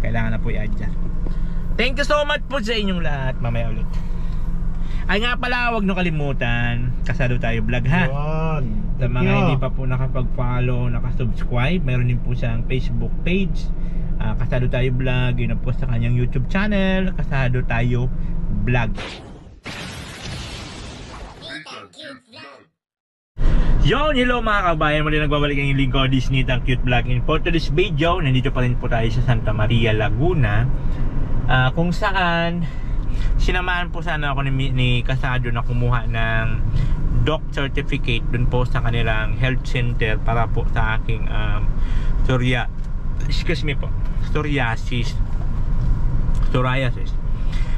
Kailangan na po i-adjust. Thank you so much po sa inyong lahat. Mamaya ulit. Ay nga pala, huwag nyo kalimutan, Kasado Tayo Vlog ha. Sa mga hindi pa po nakapag-follow, nakasubscribe, meron din po siyang Facebook page, Kasado Tayo Vlog. Yun na po sa kanyang YouTube channel, Kasado Tayo Vlog. Yo, hello mga kabayan, muli nagbabalik ang yung lingkod, Disney ang Cute Vlog. In for today's video, nandito pa rin po tayo sa Santa Maria, Laguna, kung saan sinamahan po sana ako ni Kasado na kumuha ng doc certificate dun po sa kanilang health center para po sa aking psoriasis.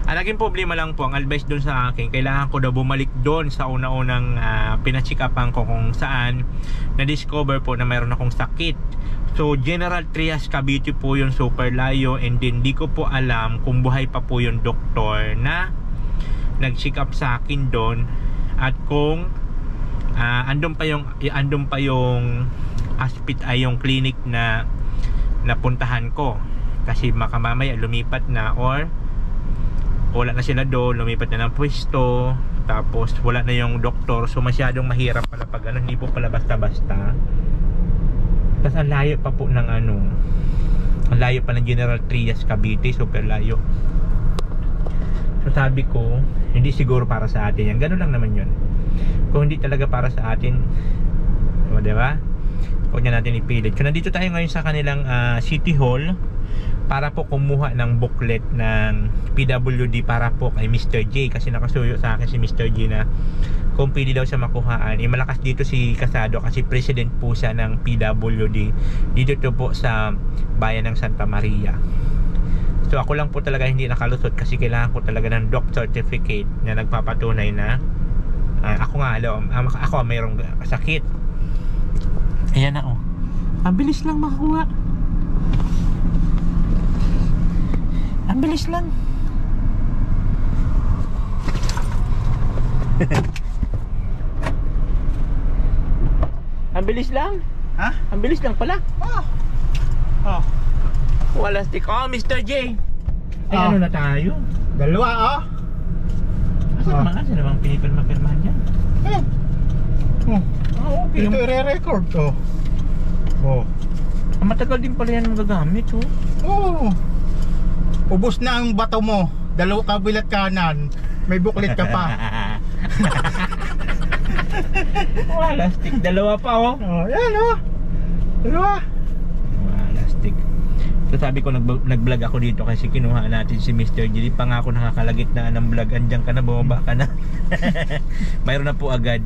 Ang naging problema lang po, ang advice dun sa akin, kailangan ko daw bumalik doon sa una-unang pinachikapan ko kung saan na-discover po na mayroon akong sakit. So General Trias Cavite po yun, super layo, and then di ko po alam kung buhay pa po yung doktor na nag-check up sa akin doon, at kung andun pa yung yung clinic na napuntahan ko, kasi makamamaya lumipat na or wala na sila doon, lumipat na ng pwesto, tapos wala na yung doktor. So masyadong mahirap pala pag hindi po pala basta-basta. Tapos ang layo pa po ng ang layo pa ng General Trias Cavite, super layo. So sabi ko, hindi siguro para sa atin yan, gano'n lang naman yun. Kung hindi talaga para sa atin, o diba, huwag na natin ipilit. So nandito tayo ngayon sa kanilang City Hall para po kumuha ng booklet ng PWD para po kay Mr. J, kasi nakasuyo sa akin si Mr. J na kung pwede daw siya makuhaan. Malakas dito si Kasado kasi president po siya ng PWD dito to po sa bayan ng Santa Maria. So ako lang po talaga hindi nakalusot kasi kailangan ko talaga ng doc certificate na nagpapatunay na ako mayroong sakit. Ayan na ang bilis lang makakuha. Ang bilis lang. Ang bilis lang. Ha? Ang bilis lang pala. Oh. Wala stick. Oh, Mr. J. Ay, ano na tayo? Dalawa, Asa namang pinipirma-pirmahan dyan? Okay. Ito i-record to. Matagal din pala yan magagamit, Ubos na ang bato mo. Dalawa kabilat kanan. May buklit ka pa. Wala stick. Dalawa pa, Yan, dalawa. Wala stick. So sabi ko, nag-vlog ako dito kasi kinuha natin si Mr. J. Di pa nga ako nakakalagitnaan ng vlog. Andiyan ka na, bumaba ka na. Mayroon na po agad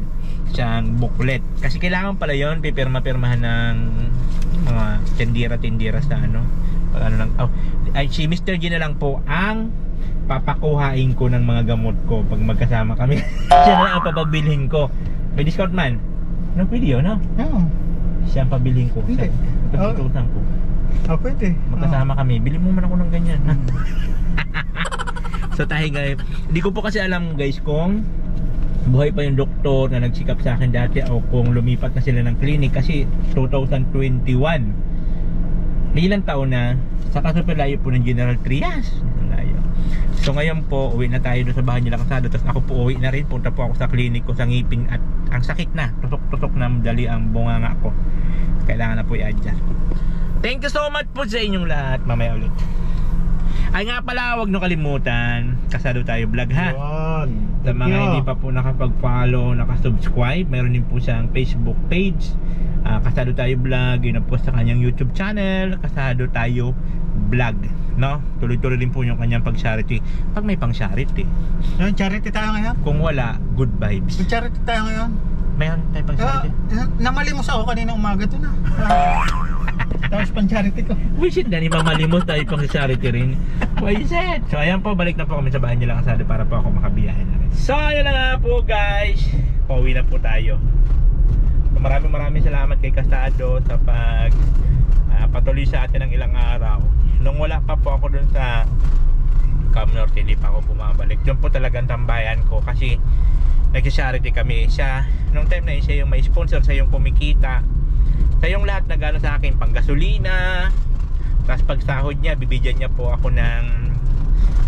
siyang booklet. Kasi kailangan pala yun, pipirma-pirmahan ng mga tindira-tindira sa si Mr. G na lang po ang papakuhain ko ng mga gamot ko pag magkasama kami. Siya na lang ang papabilhin ko. May discount man? No video, no? Siya ang pabilihin ko. Hindi. Tututan ko. Pwede. Magkasama kami. Bili mo man ako ng ganyan. So tayo guys, hindi ko po kasi alam guys kung buhay pa yung doktor na nag-check up sa akin dati o kung lumipat na sila ng clinic kasi 2021. Ilang taon na, saka super layo po ng General Trias. Layo. So ngayon po, uwi na tayo doon sa bahay nila Kasado. Tapos ako po uwi na rin, punta po ako sa clinic ko sa ngipin. At ang sakit na, tusok-tusok na madali ang bunganga ko. Kailangan na po i-adjust. Thank you so much po sa inyong lahat. Mamaya ulit. Ay nga pala, huwag nyo kalimutan, Kasado Tayo Vlog ha. Sa mga hindi pa po nakapag-follow, nakasubscribe, meron din po siyang Facebook page, Kasado Tayo Vlog. Yun na po sa kanyang YouTube channel, Kasado Tayo Vlog, no? Tuloy-tuloy din po yung kanyang pag-charity. Pag may pang-charity, Charity tayo ngayon? kung wala, good vibes. Charity tayo ngayon? Mayroon tayo pang-charity. Namalimos ako kanina umaga to na. Tapos pang-charity ko. Wish it na ni mamalimos tayo pang-charity rin. Wish it. So ayan po, balik na po kami sa bahay nila Kasado para po ako makabiyahe na rin. So ayun na nga po guys, pauwi na po tayo. So, maraming salamat kay Kasado sa patuloy sa atin ng ilang araw. Nung wala pa po ako dun sa Cam Norte, hindi pa ako bumabalik. Doon po talagang tambayan ko kasi nag-charity kami. Siya, nung time na siya yung may sponsor, siya yung kumikita, siya yung lahat na gano'n sa akin, pang gasolina, Tapos pag sahod niya, bibigyan niya po ako ng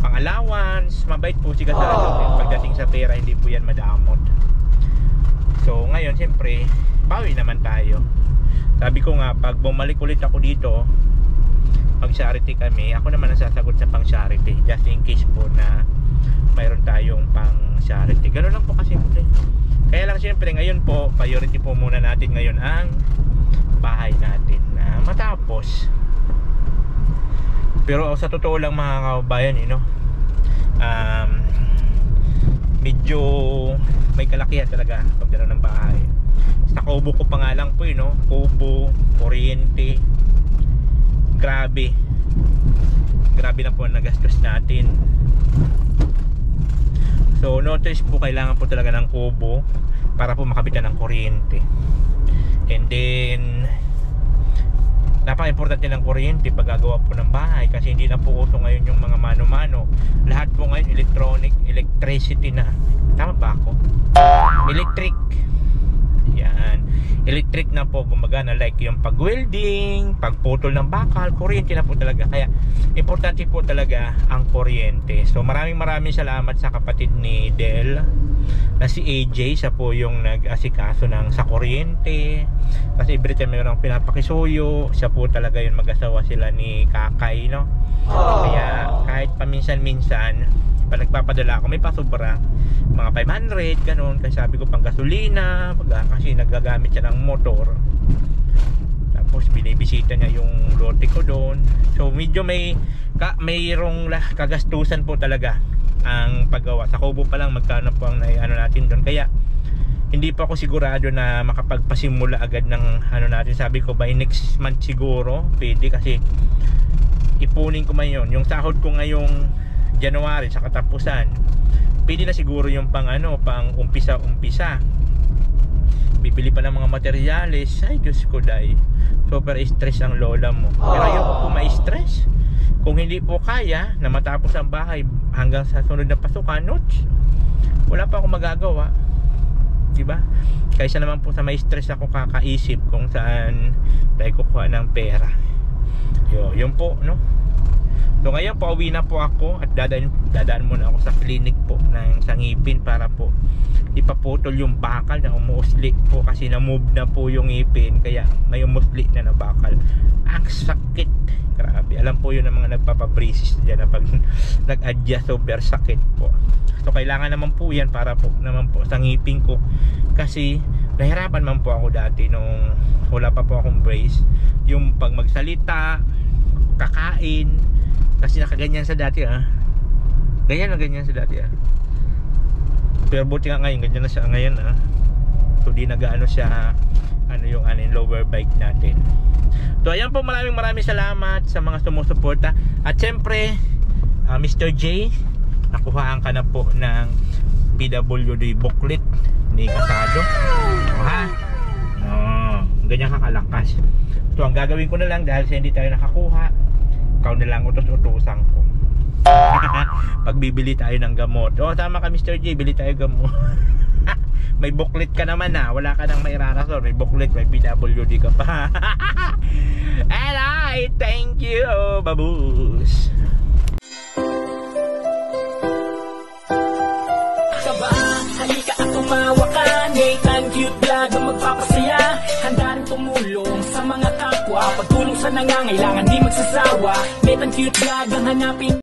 pang-allowance. Mabait po si Kasado. Pagdating sa pera, hindi po yan madamot. So ngayon siyempre bawi naman tayo. Sabi ko nga, pag bumalik ulit ako dito, pag charity kami, ako naman ang sasagot sa pang charity, just in case po na mayroon tayong pang charity. Ganoon lang po kasimple. Kaya lang siyempre ngayon po, priority po muna natin ngayon ang bahay natin na matapos. Pero sa totoo lang mga kababayan, medyo may kalakihan talaga pag gano'n ng bahay. Sa kubo ko pa nga lang po, kubo, kuryente, grabe na po ang nagastos natin. So notice po, kailangan po talaga ng kubo para po makabitan ng kuryente. And then napaka-importante ng kuryente pag gagawa po ng bahay, kasi hindi na po uso ngayon yung mga mano-mano. Lahat po ngayon electricity na. Tama ba ako? Electric. Yan, electric na po gumagana, like yung pag-welding, pagputol ng bakal, kuryente na po talaga. Kaya importante po talaga ang kuryente. So maraming salamat sa kapatid ni Del na si AJ. Siya po yung nag-asikaso ng sa kuryente. Kasi every time mayroong pinapakisuyo, siya po talaga yung mag-asawa sila ni Kakay, Kaya kahit paminsan-minsan pag nagpapadala ako, may pasobra, mga 500 ganun, kasi sabi ko pang gasolina, kasi nagagamit siya ng motor. Tapos binibisita niya yung lote ko doon. So medyo mayroong kagastusan po talaga ang paggawa. Sa kubo pa lang magkano po ang natin doon. Kaya hindi pa ako sigurado na makapagpasimula agad ng natin. Sabi ko by next month siguro pwede, kasi ipunin ko man yun. Yung sahod ko ngayong January sa katapusan, pwede na siguro yung pang umpisa. Bibili pa ng mga materyales. Ay Diyos ko, day, super stress ang lola mo. Pero ayoko po ma-stress. Kung hindi po kaya na matapos ang bahay hanggang sa sunod na pasukan, wala pa akong magagawa, diba? Kaysa naman po sa may stress ako kakaisip kung saan tayo kukuha ng pera. Yun po, So ngayon pauwi na po ako at dadaan muna ako sa clinic po ng ngipin para po ipaputol yung bakal na umuusli po, kasi na-move na po yung ngipin, kaya may umusli na bakal. Ang sakit, grabe. Alam po yun ng mga nagpapabraces dyan na pag nag-adjust, super sakit po. So kailangan naman po yan para po naman po sa ngipin ko, kasi nahirapan man po ako dati nung wala pa po akong brace, yung pag magsalita, kakain, kasi nakaganyan sa dati ganyan sa dati pero buti nga ngayon ganyan na siya ngayon so di nagaano siya yung lower bike natin. So ayan po, maraming salamat sa mga sumusuporta. At syempre Mr. J, nakuhaan ka na po ng PWD booklet ni Kasado. Ganyan kakalakas. So ang gagawin ko na lang, dahil sa hindi tayo nakakuha, ikaw na lang utos-utusan ko. Pag bibili tayo ng gamot, tama ka Mr. J, bili tayo gamot. May booklet ka naman wala ka nang mairarasor. May booklet, may PWD ka pa. And I thank you, babus. Kaba, halika at tumawa ka. Nathan Cute Vlog ang magpapasaya. Handa rin tumulong sa mga kapwa, pagtulong sa nangangailangan, di magsasawa. Nathan Cute Vlog ang hanapin.